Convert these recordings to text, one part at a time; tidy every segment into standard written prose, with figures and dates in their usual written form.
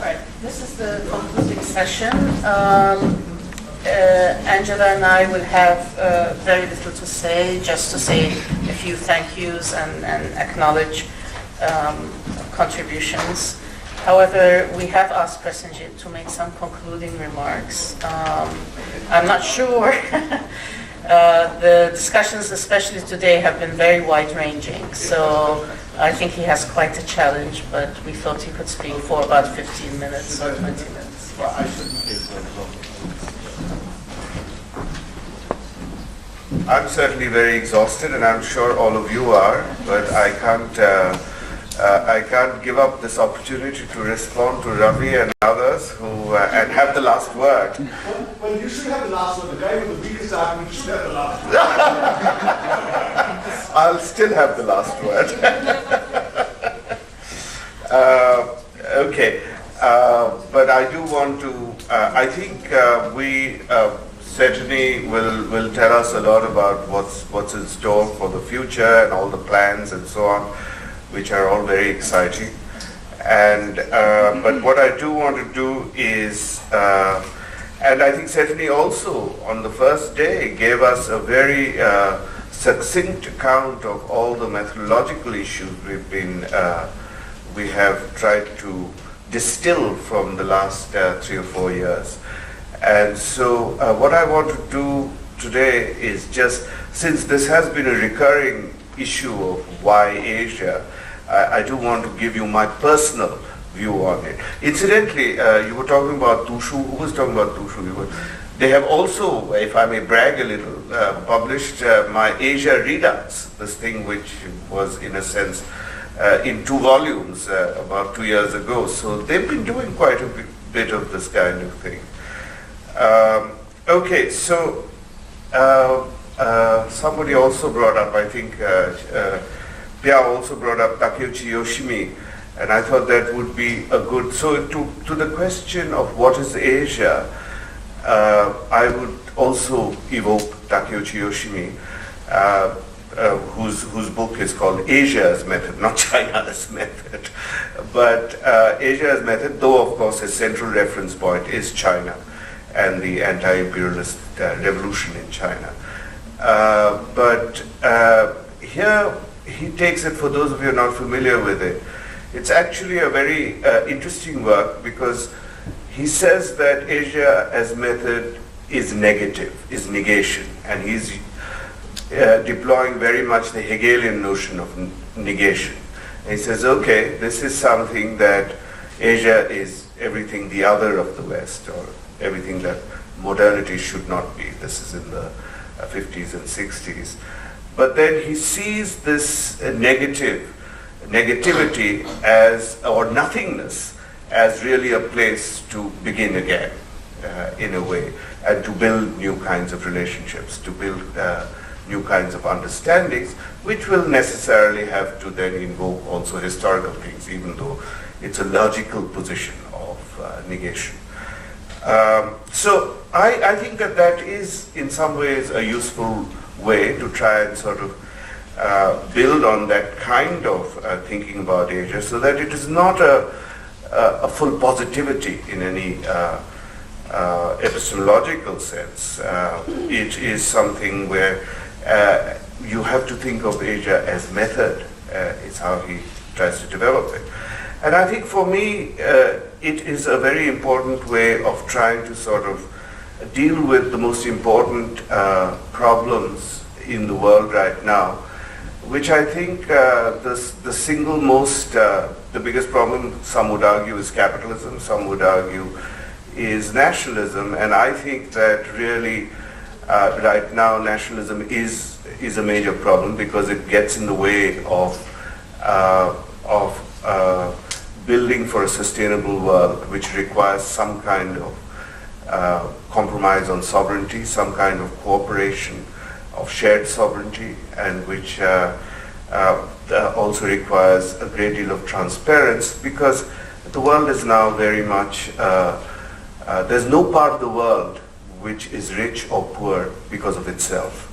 Right. This is the concluding session. Angela and I will have very little to say, just to say a few thank yous and acknowledge contributions. However, we have asked Prasenjit to make some concluding remarks. I'm not sure. The discussions, especially today, have been very wide-ranging, so I think he has quite a challenge, but we thought he could speak for about 15 minutes or 20 minutes. Well, I shouldn't give them. I'm certainly very exhausted, and I'm sure all of you are, but I can't give up this opportunity to respond to Ravi and others who and have the last word. Well, you should have the last word. The guy with the weakest argument should have the last word. I'll still have the last word. Okay, but I do want to. I think we certainly will tell us a lot about what's in store for the future and all the plans and so on, which are all very exciting. And but what I do want to do is, and I think certainly also on the first day gave us a very succinct account of all the methodological issues we have tried to distill from the last 3 or 4 years. And so what I want to do today is just, since this has been a recurring issue of why Asia, I do want to give you my personal view on it. Incidentally, you were talking about Tushu. Who was talking about Tushu? They have also, if I may brag a little, published my Asia Redux, this thing which was in a sense in 2 volumes about 2 years ago. So they've been doing quite a bit of this kind of thing. Okay, so somebody also brought up, I think, Pia also brought up Takeuchi Yoshimi, and I thought that would be a good, so to the question of what is Asia, I would also evoke Takeuchi Yoshimi, whose book is called Asia as Method, not China as Method. But Asia as Method, though of course his central reference point is China and the anti-imperialist revolution in China. But here he takes it, for those of you who are not familiar with it, it's actually a very interesting work, because he says that Asia as Method is negative, is negation, and he's deploying very much the Hegelian notion of negation. And he says, okay, this is something that Asia is everything the other of the West, or everything that modernity should not be. This is in the 50s and 60s. But then he sees this negativity as, or nothingness, as really a place to begin again, in a way, and to build new kinds of relationships, to build new kinds of understandings, which will necessarily have to then invoke also historical things, even though it's a logical position of negation. So I think that is in some ways a useful way to try and sort of build on that kind of thinking about Asia, so that it is not a full positivity in any epistemological sense. It is something where you have to think of Asia as method, is how he tries to develop it. And I think for me, it is a very important way of trying to sort of deal with the most important problems in the world right now, which I think the single most, the biggest problem, some would argue, is capitalism, some would argue is nationalism, and I think that really right now nationalism is a major problem, because it gets in the way of building for a sustainable world, which requires some kind of compromise on sovereignty, some kind of cooperation of shared sovereignty, and which also requires a great deal of transparency, because the world is now very much, there's no part of the world which is rich or poor because of itself.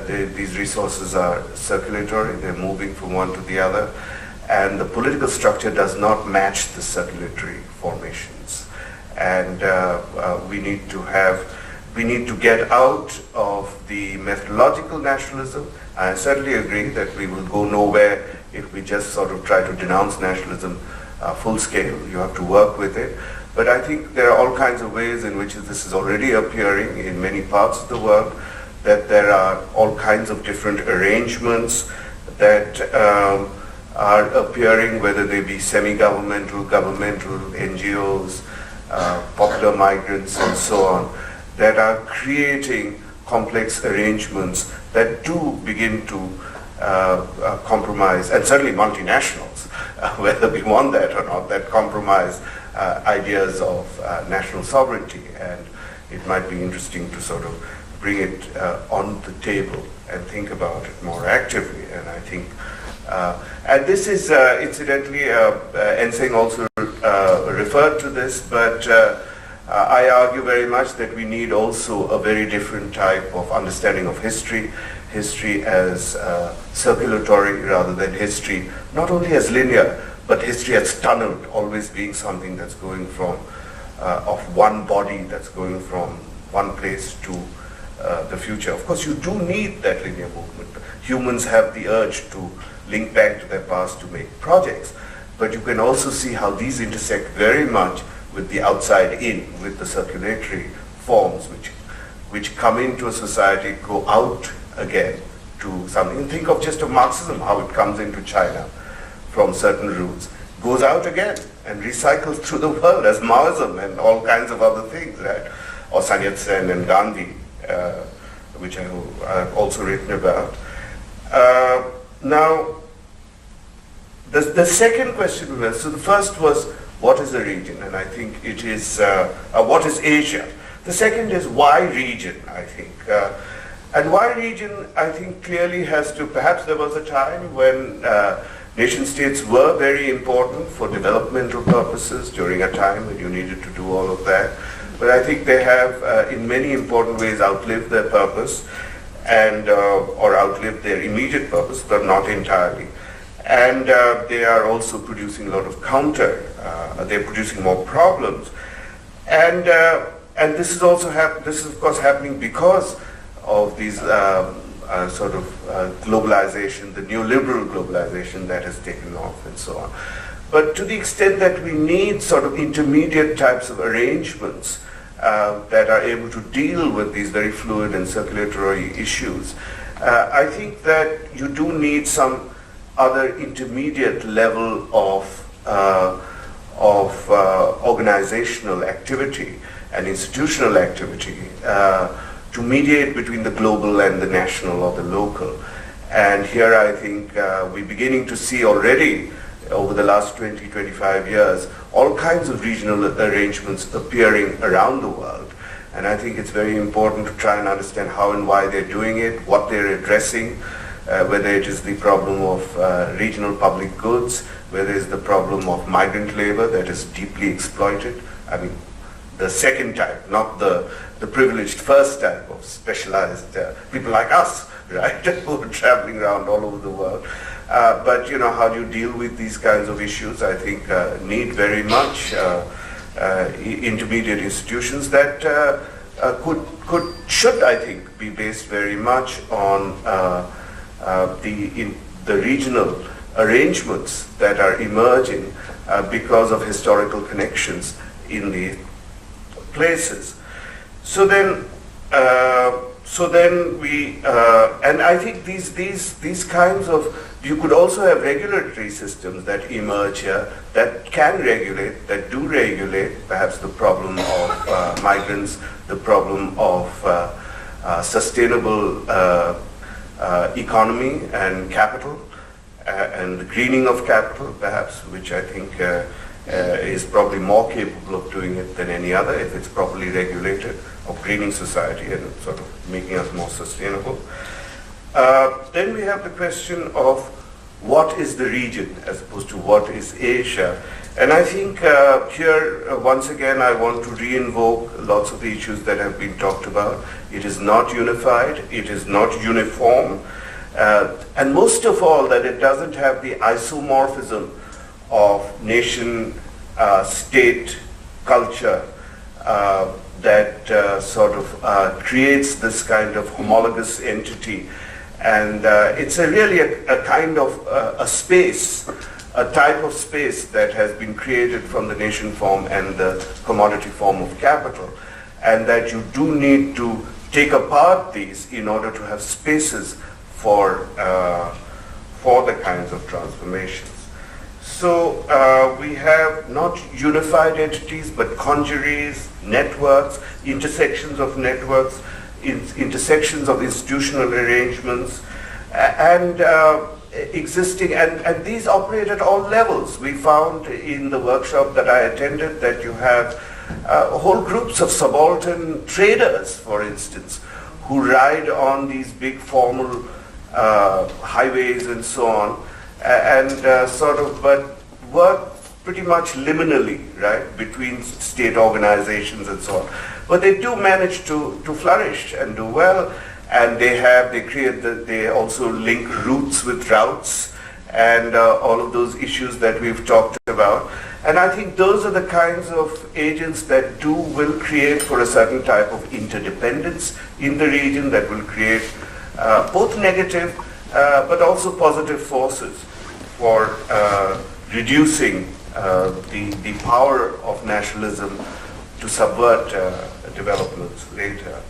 These resources are circulatory, they're moving from one to the other, and the political structure does not match the circulatory formations. And we need to get out of the methodological nationalism. I certainly agree that we will go nowhere if we just sort of try to denounce nationalism full scale. You have to work with it. But I think there are all kinds of ways in which this is already appearing in many parts of the world, that there are all kinds of different arrangements that are appearing, whether they be semi-governmental, governmental, NGOs, popular migrants, and so on, that are creating complex arrangements that do begin to compromise, and certainly multinationals, whether we want that or not, that compromise ideas of national sovereignty. And it might be interesting to sort of bring it on the table and think about it more actively. And I think, and this is incidentally, Ensing also referred to this, but I argue very much that we need also a very different type of understanding of history as circulatory rather than history, not only as linear, but history as tunneled, always being something that's going from, of one body that's going from one place to the future. Of course, you do need that linear movement. Humans have the urge to link back to their past to make projects, but you can also see how these intersect very much with the outside in, with the circulatory forms which come into a society, go out again to something. And think of just of Marxism, how it comes into China from certain roots, goes out again and recycles through the world as Maoism and all kinds of other things, right? Or Sun Yat-sen and Gandhi, which I've also written about. Now, the second question was, so the first was, what is a region? And I think it is, what is Asia? The second is, why region, I think. And why region, I think, clearly has to, perhaps there was a time when nation states were very important for developmental purposes during a time when you needed to do all of that. But I think they have, in many important ways, outlived their purpose, and or outlived their immediate purpose, but not entirely. And they are also producing a lot of they're producing more problems. And this is also this is of course happening because of these sort of globalization, the neoliberal globalization that has taken off and so on. But to the extent that we need sort of intermediate types of arrangements that are able to deal with these very fluid and circulatory issues, I think that you do need some other intermediate level of organizational activity and institutional activity to mediate between the global and the national or the local. And here I think we're beginning to see already over the last 20, 25 years, all kinds of regional arrangements appearing around the world. And I think it's very important to try and understand how and why they're doing it, what they're addressing, whether it is the problem of regional public goods, whether it's the problem of migrant labor that is deeply exploited. I mean, the second type, not the privileged first type of specialized people like us, right, who are traveling around all over the world. But you know, how do you deal with these kinds of issues? I think need very much intermediate institutions that should I think be based very much on the regional arrangements that are emerging because of historical connections in the places. So then we, and I think these kinds of, you could also have regulatory systems that emerge here that can regulate, that do regulate perhaps the problem of migrants, the problem of sustainable economy and capital, and the greening of capital perhaps, which I think is probably more capable of doing it than any other if it's properly regulated, of greening society and sort of making us more sustainable. Then we have the question of what is the region as opposed to what is Asia. And I think here, once again, I want to re-invoke lots of the issues that have been talked about. It is not unified, it is not uniform. And most of all, that it doesn't have the isomorphism of nation, state, culture that sort of creates this kind of homologous entity. And it's really a kind of a space, a type of space that has been created from the nation form and the commodity form of capital, and that you do need to take apart these in order to have spaces for the kinds of transformations. So we have not unified entities, but congeries, networks, intersections of networks, intersections of institutional arrangements, and existing, and these operate at all levels. We found in the workshop that I attended that you have whole groups of subaltern traders, for instance, who ride on these big formal highways and so on, and sort of, but work pretty much liminally, right, between state organizations and so on. But they do manage to flourish and do well, and they also link routes with routes, and all of those issues that we've talked about. And I think those are the kinds of agents that will create for a certain type of interdependence in the region, that will create both negative but also positive forces for reducing the power of nationalism to subvert developments later.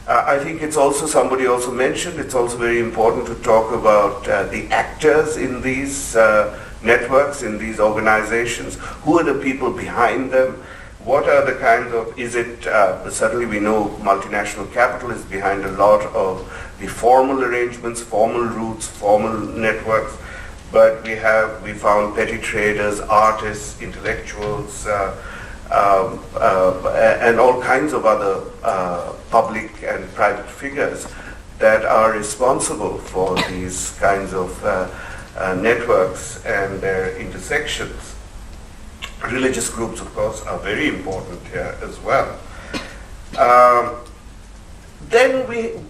I think it's also, somebody also mentioned, it's also very important to talk about the actors in these networks, in these organizations. Who are the people behind them? What are the kinds of, certainly we know multinational capital is behind a lot of the formal arrangements, formal routes, formal networks, but we found petty traders, artists, intellectuals, and all kinds of other public and private figures that are responsible for these kinds of networks and their intersections. Religious groups, of course, are very important here as well.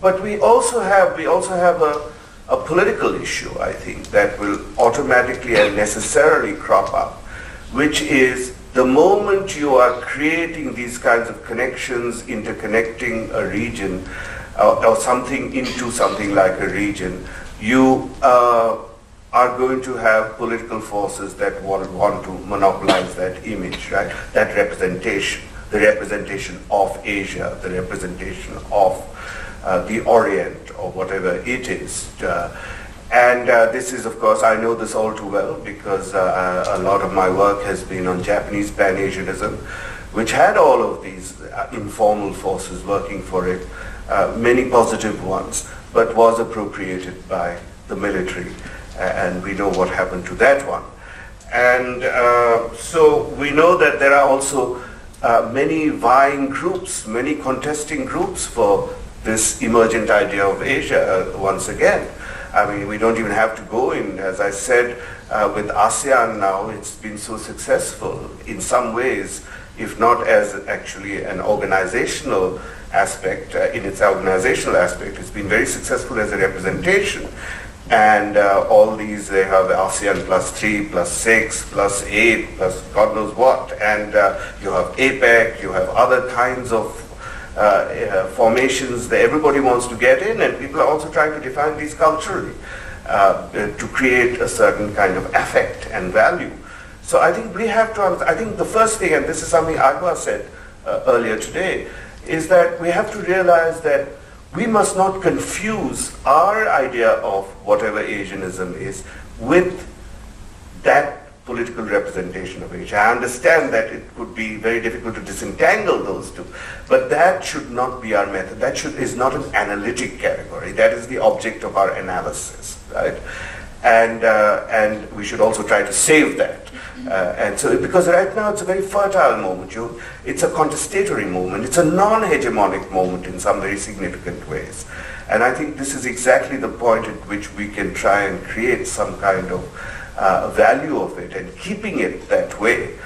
But we also have a political issue, I think, that will automatically and necessarily crop up, which is the moment you are creating these kinds of connections, interconnecting a region or something into something like a region, you are going to have political forces that want to monopolize that image, right? That representation, the representation of Asia, the representation of the Orient, or whatever it is. And this is, of course, I know this all too well because a lot of my work has been on Japanese Pan-Asianism, which had all of these informal forces working for it, many positive ones, but was appropriated by the military. And we know what happened to that one. And so we know that there are also many vying groups, many contesting groups for this emergent idea of Asia once again. I mean, we don't even have to go in, as I said, with ASEAN now, it's been so successful in some ways, if not as actually an organizational aspect, in its organizational aspect, it's been very successful as a representation. And all these, they have ASEAN +3, +6, +8, plus God knows what. And you have APEC, you have other kinds of formations that everybody wants to get in, and people are also trying to define these culturally to create a certain kind of affect and value. So I think we have to, I think the first thing, and this is something Agua said earlier today, is that we have to realize that we must not confuse our idea of whatever Asianism is with that political representation of Asia. I understand that it could be very difficult to disentangle those two, but that should not be our method. That is not an analytic category. That is the object of our analysis, right? And we should also try to save that. And so, because right now it's a very fertile moment. It's a contestatory moment. It's a non-hegemonic moment in some very significant ways. And I think this is exactly the point at which we can try and create some kind of value of it, and keeping it that way,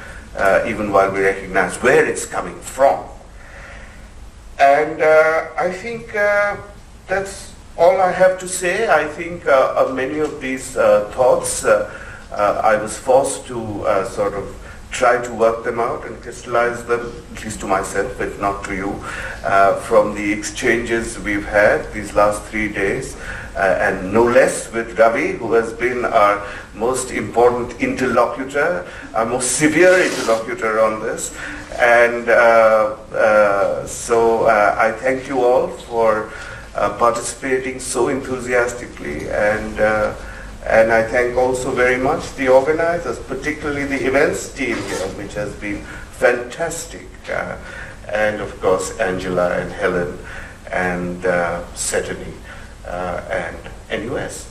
even while we recognize where it's coming from. And I think that's all I have to say, I think many of these thoughts I was forced to sort of try to work them out and crystallize them, at least to myself, if not to you, from the exchanges we've had these last 3 days, and no less with Ravi, who has been our most important interlocutor, our most severe interlocutor on this. And so I thank you all for participating so enthusiastically, and I thank also very much the organizers, particularly the events team here, which has been fantastic, and of course Angela and Helen and Setany and NUS.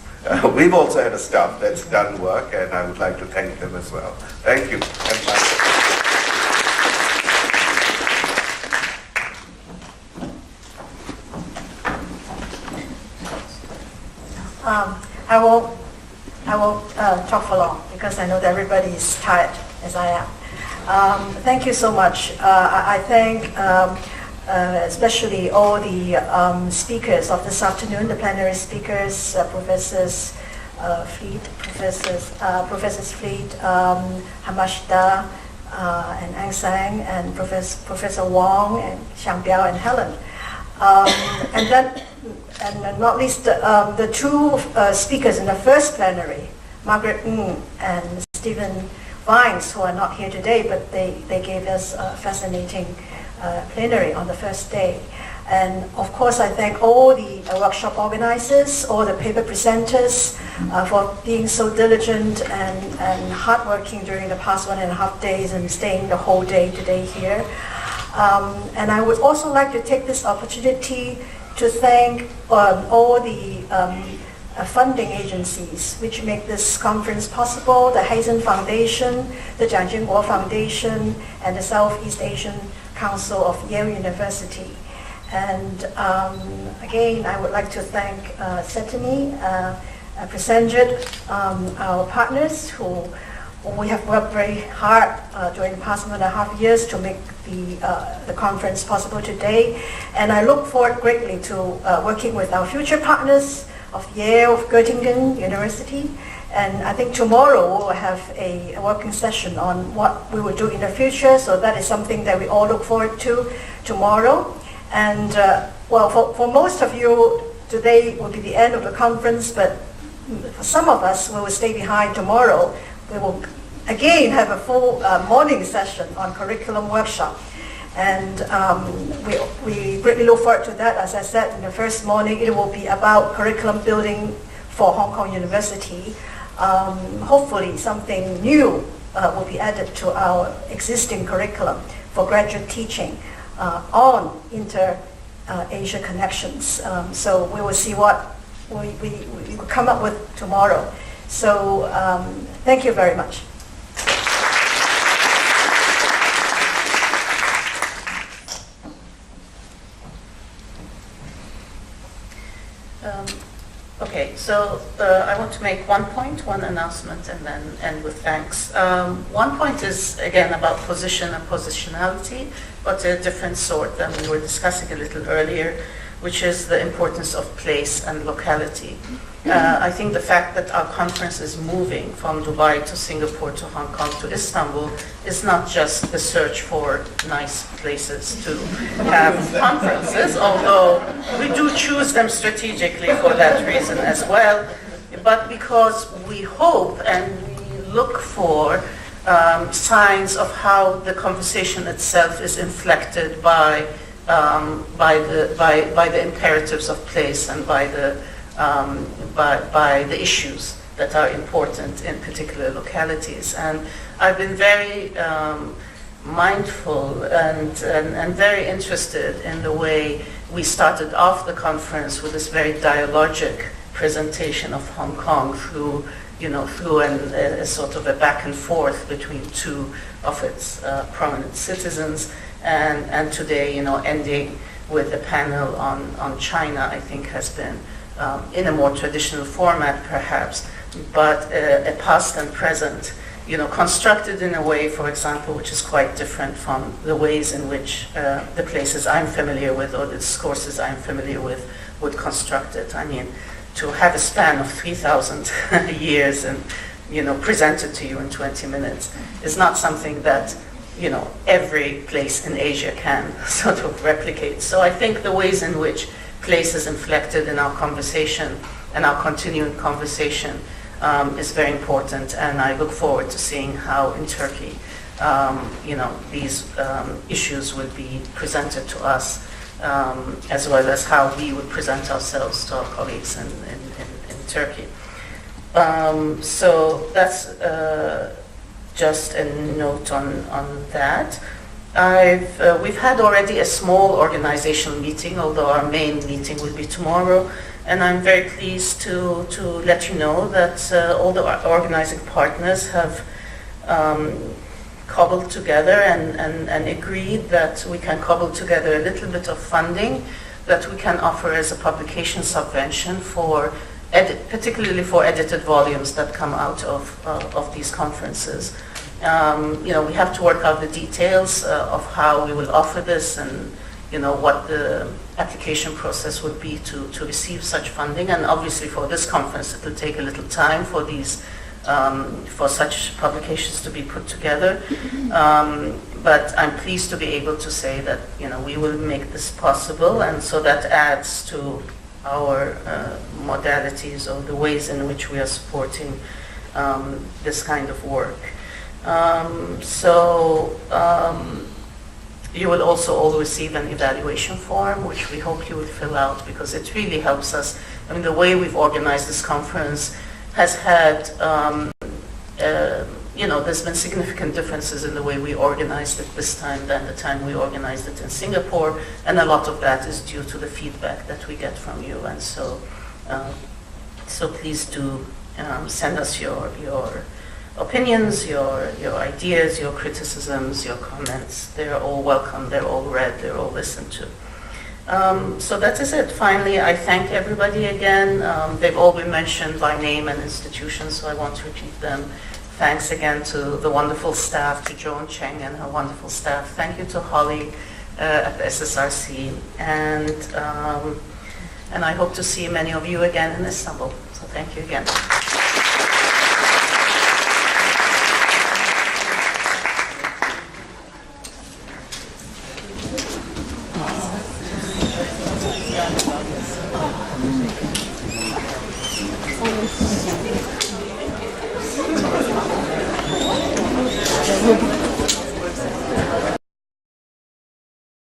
We've also had a staff that's done work, and I would like to thank them as well. Thank you. I won't talk for long because I know that everybody is tired, as I am. Thank you so much. I thank especially all the speakers of this afternoon, the plenary speakers, Professors Fleet, Professors Fleet, Hamashita, and Ang Sang, and Professor Wong, and Xiang Biao, and Helen. And not least the two speakers in the first plenary, Margaret Ng and Stephen Vines, who are not here today, but they gave us a fascinating plenary on the first day. And of course, I thank all the workshop organizers, all the paper presenters for being so diligent and hardworking during the past 1.5 days and staying the whole day today here. And I would also like to take this opportunity to thank all the funding agencies which make this conference possible, the Hazen Foundation, the Jiang Jingguo Foundation, and the Southeast Asian Council of Yale University. And again, I would like to thank Setany, Prasenjit, our partners who we have worked very hard during the past 1.5 years to make the conference possible today. And I look forward greatly to working with our future partners of Yale, of Göttingen University. And I think tomorrow we'll have a working session on what we will do in the future. So that is something that we all look forward to tomorrow. And well, for most of you, today will be the end of the conference, but for some of us, we will stay behind tomorrow. We will again have a full morning session on curriculum workshop. And we greatly look forward to that. As I said in the first morning, it will be about curriculum building for Hong Kong University. Hopefully something new will be added to our existing curriculum for graduate teaching on InterAsia Connections. So we will see what we will come up with tomorrow. So thank you very much. Okay, so I want to make one point, one announcement, and then end with thanks. One point is, again, about position and positionality, but a different sort than we were discussing a little earlier, which is the importance of place and locality. I think the fact that our conference is moving from Dubai to Singapore to Hong Kong to Istanbul is not just the search for nice places to have conferences, although we do choose them strategically for that reason as well, but because we hope and we look for signs of how the conversation itself is inflected by the imperatives of place and by the issues that are important in particular localities. And I've been very mindful and very interested in the way we started off the conference with this very dialogic presentation of Hong Kong through a sort of a back and forth between two of its prominent citizens, and today, ending with a panel on China, I think has been in a more traditional format perhaps, but a past and present constructed in a way, for example, which is quite different from the ways in which the places I'm familiar with or the discourses I'm familiar with would construct it. I mean, to have a span of 3,000 years and, presented to you in 20 minutes is not something that, every place in Asia can sort of replicate. So I think the ways in which place is inflected in our conversation and our continuing conversation is very important, and I look forward to seeing how in Turkey, these issues would be presented to us, as well as how we would present ourselves to our colleagues in Turkey. So that's just a note on that. We've had already a small organizational meeting, although our main meeting will be tomorrow. And I'm very pleased to let you know that all the organizing partners have cobbled together and agreed that we can cobble together a little bit of funding that we can offer as a publication subvention for particularly for edited volumes that come out of these conferences. We have to work out the details of how we will offer this and what the application process would be to receive such funding. And obviously for this conference it will take a little time for these for such publications to be put together. But I'm pleased to be able to say that we will make this possible, and so that adds to our modalities or the ways in which we are supporting this kind of work. You will also all receive an evaluation form, which we hope you will fill out, because it really helps us. I mean, the way we've organized this conference has had, there's been significant differences in the way we organized it this time than the time we organized it in Singapore, and a lot of that is due to the feedback that we get from you. And so please do send us your opinions, your ideas, your criticisms, your comments. They're all welcome, they're all read, they're all listened to. So that is it. Finally, I thank everybody again. They've all been mentioned by name and institution, so I won't repeat them. Thanks again to the wonderful staff, to Joan Cheng and her wonderful staff. Thank you to Holly at the SSRC. And I hope to see many of you again in Istanbul. So thank you again. Thank you.